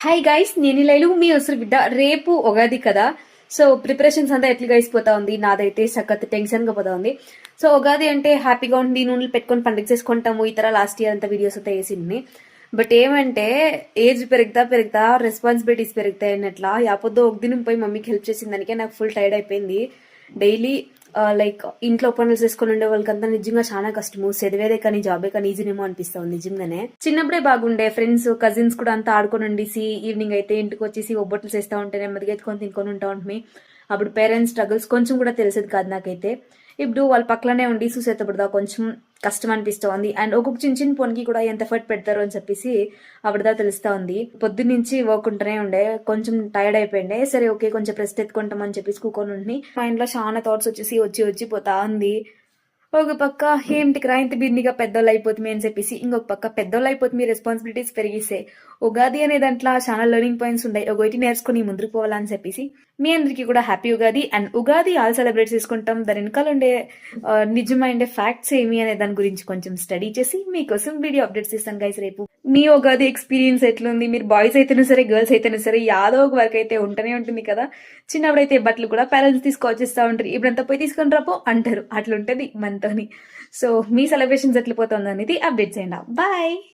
Hi guys, నేను లైలు మీ వస్తారు బిడ్డ. రేపు ఉగాది కదా, సో ప్రిపరేషన్స్ అంతా ఎట్లా గైసిపోతా ఉంది. నాదైతే సఖత్ టెన్షన్ గా పోతా ఉంది. సో ఉగాది అంటే హ్యాపీగా ఉంది, నూనెలు పెట్టుకొని పండుగ చేసుకుంటాము. ఇతర లాస్ట్ ఇయర్ అంతా వీడియోస్ అయితే వేసింది. బట్ ఏమంటే ఏజ్ పెరుగుతా రెస్పాన్సిబిలిటీస్ పెరుగుతాయి అన్నట్లా. యాపొద్దు ఒక దినం పోయి మమ్మీకి హెల్ప్ చేసిన దానికే నాకు ఫుల్ టైర్డ్ అయిపోయింది. డైలీ లైక్ ఇంట్లో పనులు చేసుకుని ఉండే వాళ్ళకంతా నిజంగా చాలా కష్టము. చదివేదే కానీ జాబే కానీ ఈజీనేమో అనిపిస్తుంది నిజంగానే. చిన్నప్పుడే బాగుండే, ఫ్రెండ్స్ కజిన్స్ కూడా అంతా ఆడుకొని ఉండేసి ఈవినింగ్ అయితే ఇంటికి వచ్చేసి ఒబ్బొట్లు చేస్తా ఉంటే నెమ్మదిగా ఎత్తుకొని తినుకొని ఉంటా ఉంటుంది. అప్పుడు పేరెంట్స్ స్ట్రగుల్స్ కొంచెం కూడా తెలిసేది కాదు నాకైతే. ఇప్పుడు వాళ్ళ పక్కనే ఉండి చూసేటప్పుడు కొంచెం కష్టం అనిపిస్తోంది. అండ్ ఒక్కొక్క చిన్న చిన్న పనికి కూడా ఎంత ఎఫర్ట్ పెడతారు అని చెప్పేసి అప్పుడుదా తెలుస్తా ఉంది. పొద్దున్నుంచి వర్క్ ఉంటూనే ఉండే, కొంచెం టైర్డ్ అయిపోయిండే. సరే ఓకే కొంచెం రెస్ట్ ఎత్తుకుంటామని చెప్పేసి కూకొని ఉండి మైండ్ లో చాలా థాట్స్ వచ్చి పోతా ఉంది. ఒక పక్క ఏంటికిరా ఇంత బిర్నిగా పెద్దోళ్ళు అయిపోతుంది అని చెప్పేసి, ఇంకొక పక్క పెద్దోళ్ళు అయిపోతుంది మీ రెస్పాన్సిబిలిటీస్ పెరిగిస్తే ఉగాది అనే దాంట్లో చాలా లెర్నింగ్ పాయింట్స్ ఉన్నాయి. ఒకటి నేర్చుకుని ముందుకు పోవాలని చెప్పేసి మీ అందరికీ కూడా happy Ugadi. And Ugadi all celebrate చేసుకుంటాం. దాని వెనకాల ఉండే నిజమైన ఫ్యాక్ట్స్ ఏమి అనే దాని గురించి కొంచెం స్టడీ చేసి మీకోసం వీడియో అప్డేట్స్ ఇస్తాను గైస్. రేపు మీ ఉగాది ఎక్స్పీరియన్స్ ఎట్లుంది? మీరు బాయ్స్ అయితేనే సరే గర్ల్స్ అయితేనే సరే యాదో ఒక వర్క్ అయితే ఉంటూనే ఉంటుంది కదా. చిన్నప్పుడైతే బట్టలు కూడా పేరెంట్స్ తీసుకొచ్చిస్తా ఉంటారు, ఇప్పుడంతా పోయి తీసుకొని రాపో అంటారు. అట్లుంటది మనతోని. సో మీ సెలబ్రేషన్స్ ఎట్లా పోతుంది అనేది అప్డేట్ చేయండి. బాయ్.